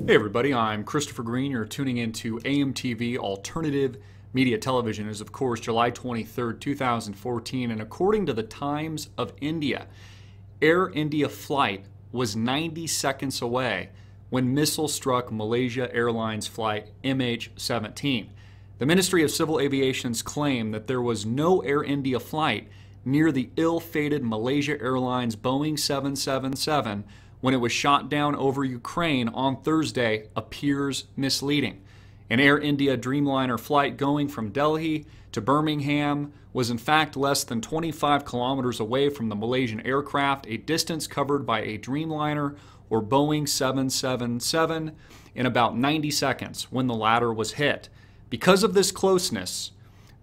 Hey everybody, I'm Christopher Green. You're tuning into AMTV Alternative Media Television. It is, of course, July 23rd, 2014, and according to the Times of India, Air India flight was 90 seconds away when missile struck Malaysia Airlines flight MH17. The Ministry of Civil Aviation's claim that there was no Air India flight near the ill-fated Malaysia Airlines Boeing 777 when it was shot down over Ukraine on Thursday appears misleading. An Air India Dreamliner flight going from Delhi to Birmingham was in fact less than 25 kilometers away from the Malaysian aircraft, a distance covered by a Dreamliner or Boeing 777 in about 90 seconds when the latter was hit. Because of this closeness,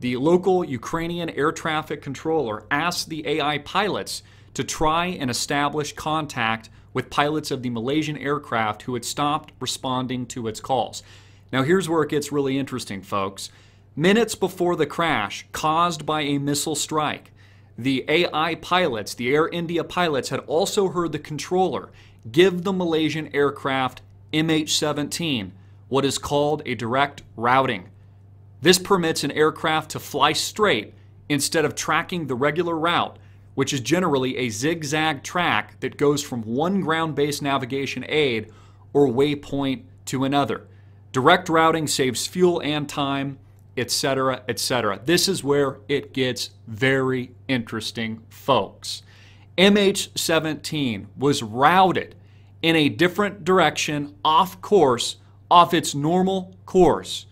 the local Ukrainian air traffic controller asked the AI pilots to try and establish contact with pilots of the Malaysian aircraft who had stopped responding to its calls. Now here's where it gets really interesting, folks. Minutes before the crash caused by a missile strike, the AI pilots, the Air India pilots, had also heard the controller give the Malaysian aircraft MH17 what is called a direct routing. This permits an aircraft to fly straight instead of tracking the regular route, which is generally a zigzag track that goes from one ground-based navigation aid or waypoint to another. Direct routing saves fuel and time, etc., etc. This is where it gets very interesting, folks. MH17 was routed in a different direction, off course, off its normal course,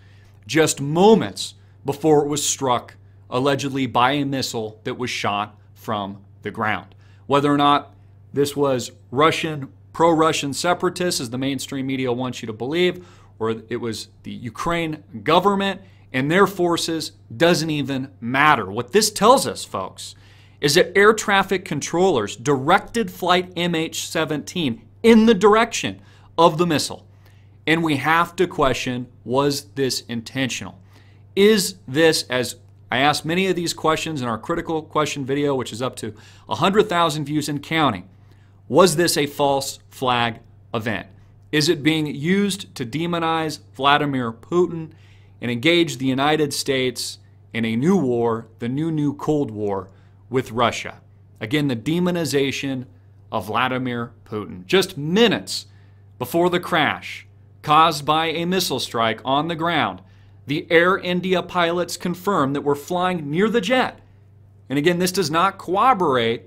just moments before it was struck, allegedly by a missile that was shot from the ground. Whether or not this was Russian, pro-Russian separatists, as the mainstream media wants you to believe, or it was the Ukraine government and their forces, doesn't even matter. What this tells us, folks, is that air traffic controllers directed flight MH17 in the direction of the missile. And we have to question, was this intentional? Is this, as I asked many of these questions in our critical question video, which is up to 100,000 views and counting. Was this a false flag event? Is it being used to demonize Vladimir Putin and engage the United States in a new war, the new Cold War with Russia? Again, the demonization of Vladimir Putin. Just minutes before the crash caused by a missile strike on the ground, the Air India pilots confirmed that we're flying near the jet. And again, this does not corroborate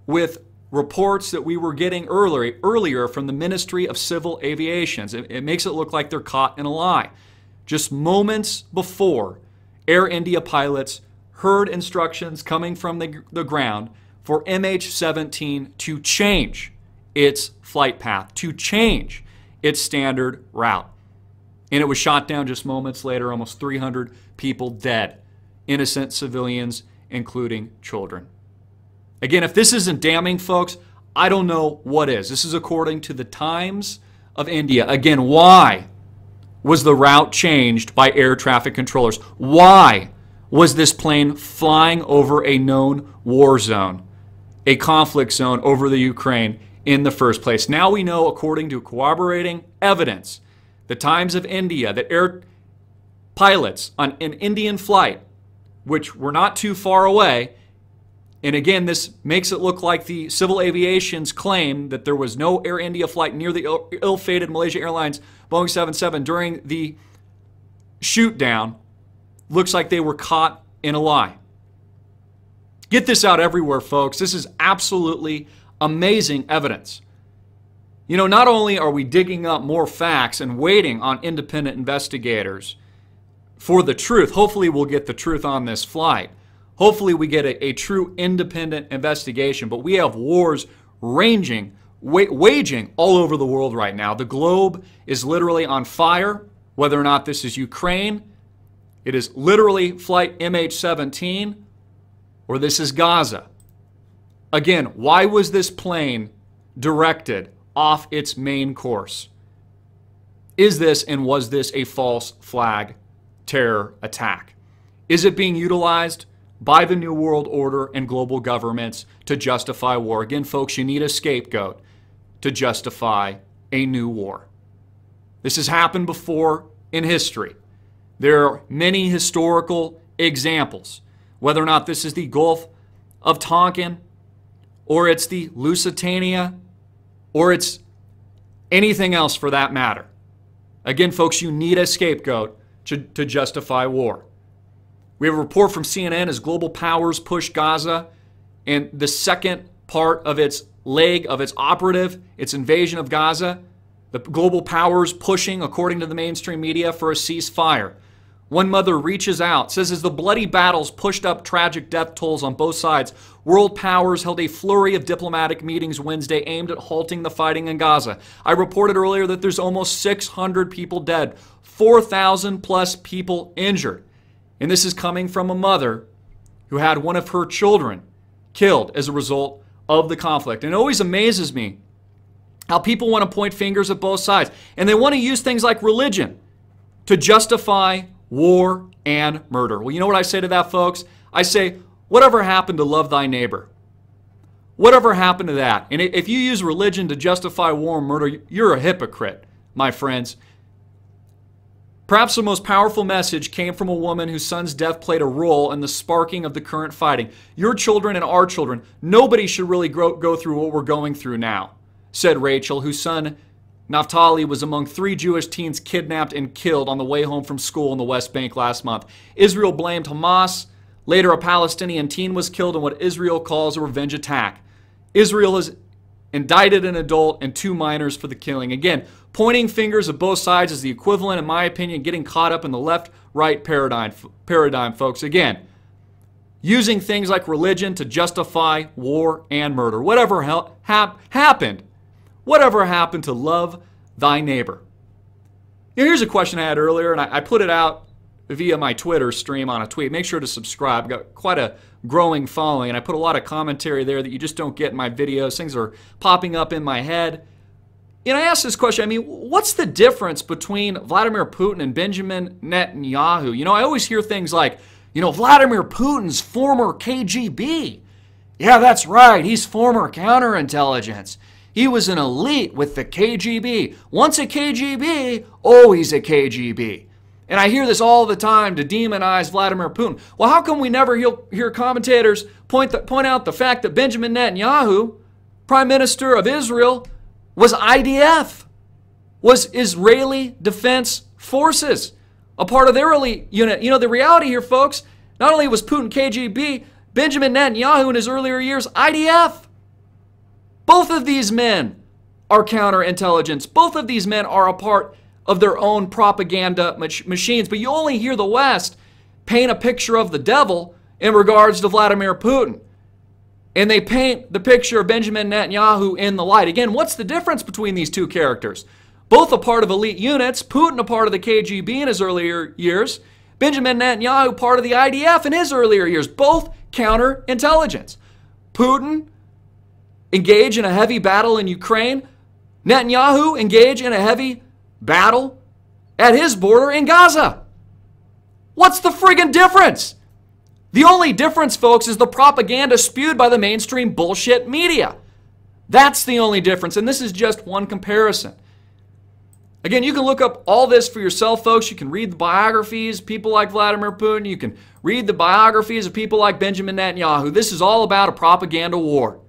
with reports that we were getting earlier from the Ministry of Civil Aviation. It makes it look like they're caught in a lie. Just moments before, Air India pilots heard instructions coming from the ground for MH17 to change its flight path, to change its standard route. And it was shot down just moments later, almost 300 people dead, innocent civilians, including children. Again, if this isn't damning, folks, I don't know what is. This is according to the Times of India. Again, why was the route changed by air traffic controllers? Why was this plane flying over a known war zone, a conflict zone over the Ukraine in the first place? Now we know, according to corroborating evidence, the Times of India, that air pilots on an Indian flight, which were not too far away, and again, this makes it look like the Civil Aviation's claim that there was no Air India flight near the ill-fated Malaysia Airlines Boeing 777 during the shoot down, looks like they were caught in a lie. Get this out everywhere, folks. This is absolutely amazing evidence. You know, not only are we digging up more facts and waiting on independent investigators for the truth, hopefully we'll get the truth on this flight. Hopefully we get a true independent investigation, but we have wars waging all over the world right now. The globe is literally on fire, whether or not this is Ukraine, it is literally flight MH17, or this is Gaza. Again, why was this plane directed off its main course? Is this and was this a false flag terror attack? Is it being utilized by the New World Order and global governments to justify war? Again, folks, you need a scapegoat to justify a new war. This has happened before in history. There are many historical examples. Whether or not this is the Gulf of Tonkin, or it's the Lusitania, or it's anything else for that matter. Again, folks, you need a scapegoat to justify war. We have a report from CNN as global powers push Gaza, and the second part of its leg of its operative, its invasion of Gaza, the global powers pushing, according to the mainstream media, for a ceasefire. One mother reaches out, says as the bloody battles pushed up tragic death tolls on both sides, world powers held a flurry of diplomatic meetings Wednesday aimed at halting the fighting in Gaza. I reported earlier that there's almost 600 people dead, 4,000 plus people injured. And this is coming from a mother who had one of her children killed as a result of the conflict. And it always amazes me how people want to point fingers at both sides. And they want to use things like religion to justify war and murder. Well, you know what I say to that, folks? I say, whatever happened to love thy neighbor? Whatever happened to that? And if you use religion to justify war and murder, you're a hypocrite, my friends. Perhaps the most powerful message came from a woman whose son's death played a role in the sparking of the current fighting. Your children and our children, nobody should really go through what we're going through now, said Rachel, whose son Naftali was among 3 Jewish teens kidnapped and killed on the way home from school in the West Bank last month. Israel blamed Hamas. Later, a Palestinian teen was killed in what Israel calls a revenge attack. Israel has indicted an adult and 2 minors for the killing. Again, pointing fingers at both sides is the equivalent, in my opinion, getting caught up in the left-right paradigm, folks. Again, using things like religion to justify war and murder. Whatever happened? Whatever happened to love thy neighbor? You know, here's a question I had earlier, and I put it out via my Twitter stream on a tweet. Make sure to subscribe. I've got quite a growing following, and I put a lot of commentary there that you just don't get in my videos. Things are popping up in my head. And I asked this question, I mean, what's the difference between Vladimir Putin and Benjamin Netanyahu? You know, I always hear things like, you know, Vladimir Putin's former KGB. Yeah, that's right. He's former counterintelligence. He was an elite with the KGB. Once a KGB, always a KGB. And I hear this all the time to demonize Vladimir Putin. Well, how come we never hear commentators point out the fact that Benjamin Netanyahu, Prime Minister of Israel, was IDF, was Israeli Defense Forces, a part of their elite unit? You know, the reality here, folks, not only was Putin KGB, Benjamin Netanyahu in his earlier years, IDF. Both of these men are counterintelligence. Both of these men are a part of their own propaganda machines. But you only hear the West paint a picture of the devil in regards to Vladimir Putin. And they paint the picture of Benjamin Netanyahu in the light. Again, what's the difference between these two characters? Both a part of elite units. Putin a part of the KGB in his earlier years. Benjamin Netanyahu part of the IDF in his earlier years. Both counterintelligence. Putin engage in a heavy battle in Ukraine. Netanyahu engage in a heavy battle at his border in Gaza. What's the friggin' difference? The only difference, folks, is the propaganda spewed by the mainstream bullshit media. That's the only difference, and this is just one comparison. Again, you can look up all this for yourself, folks. You can read the biographies of people like Vladimir Putin. You can read the biographies of people like Benjamin Netanyahu. This is all about a propaganda war.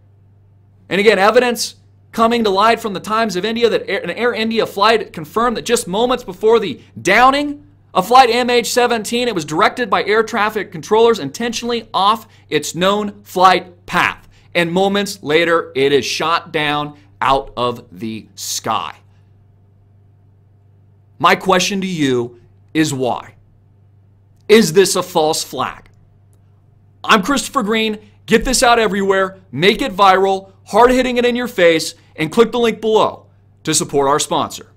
And again, evidence coming to light from the Times of India that an Air India flight confirmed that just moments before the downing of flight MH17, it was directed by air traffic controllers intentionally off its known flight path. And moments later, it is shot down out of the sky. My question to you is why? Is this a false flag? I'm Christopher Green. Get this out everywhere. Make it viral. Hard hitting it in your face. And click the link below to support our sponsor.